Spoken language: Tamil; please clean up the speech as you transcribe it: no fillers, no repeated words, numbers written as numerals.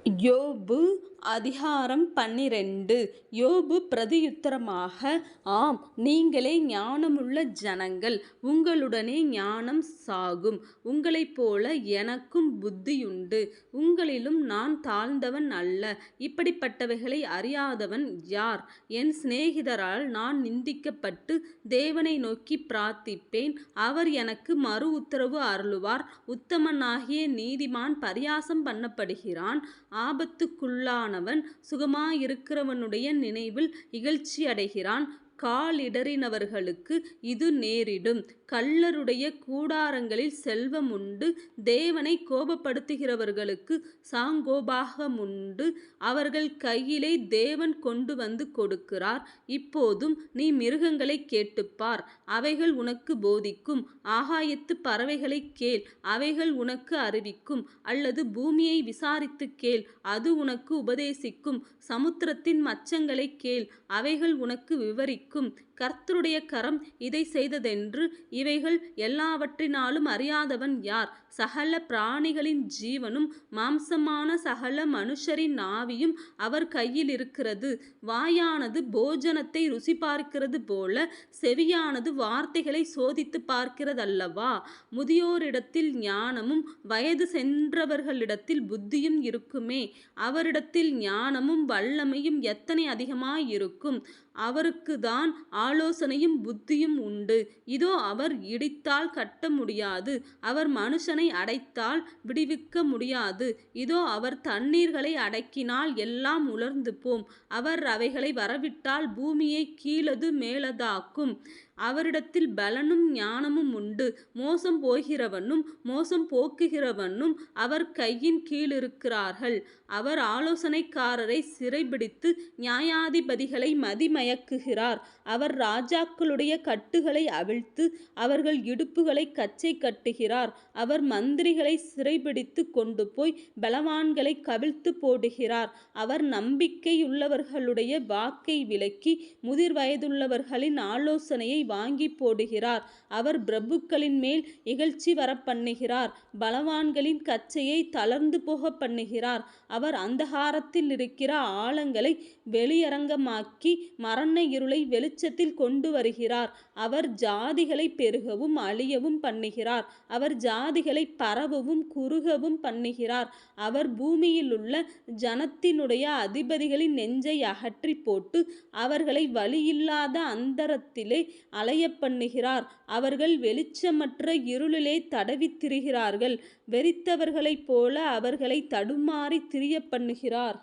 யோபு அதிகாரம் 12. யோபு பிரதியுத்தரமாக, ஆம், நீங்களே ஞானமுள்ள ஜனங்கள், உங்களுடனே ஞானம் சாகும். உங்களைப் போல எனக்கும் புத்தியுண்டு, உங்களிலும் நான் தாழ்ந்தவன் அல்ல. இப்படிப்பட்டவைகளை அறியாதவன் யார்? என் சிநேகிதரால் நான் நிந்திக்கப்பட்டு தேவனை நோக்கி பிரார்த்திப்பேன். அவர் எனக்கு மறு உத்தரவு அருளுவார். உத்தமனாகிய நீதிமான் பரியாசம் பண்ணப்படுகிறான். ஆபத்துக்குள்ளானவன் சுகமாயிருக்கிறவனுடைய நினைவில் இகழ்ச்சியடைகிறான். காலிடறினவர்களுக்கு இது நேரிடும். கள்ளருடைய கூடாரங்களில் செல்வம் உண்டு. தேவனை கோபப்படுத்துகிறவர்களுக்கு சாங்கோபாகமுண்டு. அவர்கள் கையிலே தேவன் கொண்டு வந்து கொடுக்கிறார். இப்போதும் நீ மிருகங்களை கேட்டுப்பார், அவைகள் உனக்கு போதிக்கும். ஆகாயத்து பறவைகளை கேள், அவைகள் உனக்கு அறிவிக்கும். அல்லது பூமியை விசாரித்து கேள், அது உனக்கு உபதேசிக்கும். சமுத்திரத்தின் மச்சங்களை கேள், அவைகள் உனக்கு விவரிக்கும். கர்த்தருடைய கரம் இதை செய்ததென்று இவைகள் எல்லாவற்றினாலும் அறியாதவன் யார்? சகல பிராணிகளின் ஜீவனும் மாம்சமான சகல மனுஷரின் ஆவியும் அவர் கையில் இருக்கிறது. வாயானது போஜனத்தை ருசி பார்க்கிறது போல செவியானது வார்த்தைகளை சோதித்து பார்க்கிறதல்லவா? முதியோரிடத்தில் ஞானமும் வயது சென்றவர்களிடத்தில் புத்தியும் இருக்குமே. அவரிடத்தில் ஞானமும் வல்லமையும் எத்தனை அதிகமாயிருக்கும்! அவருக்குதான் ஆலோசனையும் புத்தியும் உண்டு. இதோ, அவர் இடித்தால் கட்ட முடியாது, அவர் மனுஷனை அடைத்தால் விடுவிக்க முடியாது. இதோ, அவர் தண்ணீர்களை அடக்கினால் எல்லாம் உலர்ந்து போம். அவர் அவைகளை வரவிட்டால் பூமியை கீழது மேலதாக்கும். அவரிடத்தில் பலனும் ஞானமும் உண்டு. மோசம் போகிறவனும் மோசம் போக்குகிறவனும் அவர் கையின் கீழிருக்கிறார்கள். அவர் ஆலோசனைக்காரரை சிறைபிடித்து நியாயாதிபதிகளை மதிமயக்குகிறார். அவர் ராஜாக்களுடைய கட்டுகளை அவிழ்த்து அவர்கள் இடுப்புகளை கச்சை கட்டுகிறார். அவர் மந்திரிகளை சிறைபிடித்து கொண்டு போய் பலவான்களை கவிழ்த்து போடுகிறார். அவர் நம்பிக்கையுள்ளவர்களுடைய வாக்கை விலக்கி முதிர் வயதுள்ளவர்களின் ஆலோசனையை வாங்கி போடுகிறார். அவர் பிரபுக்களின் மேல் இகழ்ச்சி வரப்பண்ணுகிறார். பலவான்களின் கச்சையை தளர்ந்து போக பண்ணுகிறார். அவர் அந்தகாரத்தில் இருக்கிற ஆழங்களை வெளியரங்கமாக்கி மரண இருளை வெளிச்சத்தில் கொண்டு வருகிறார். அவர் ஜாதிகளை பெருகவும் அழியவும் பண்ணுகிறார். அவர் ஜாதிகளை பரவவும் குறுகவும் பண்ணுகிறார். அவர் பூமியிலுள்ள ஜனத்தினுடைய அதிபதிகளின் நெஞ்சை அகற்றி போட்டு அவர்களை வழியில்லாத அந்தரத்திலே அலைய பண்ணுகிறார். அவர்கள் வெளிச்சமற்ற இருளிலே தடவித் திரிகிறார்கள். வெறித்தவர்களைப் போல அவர்களை தடுமாறி திரிய பண்ணுகிறார்.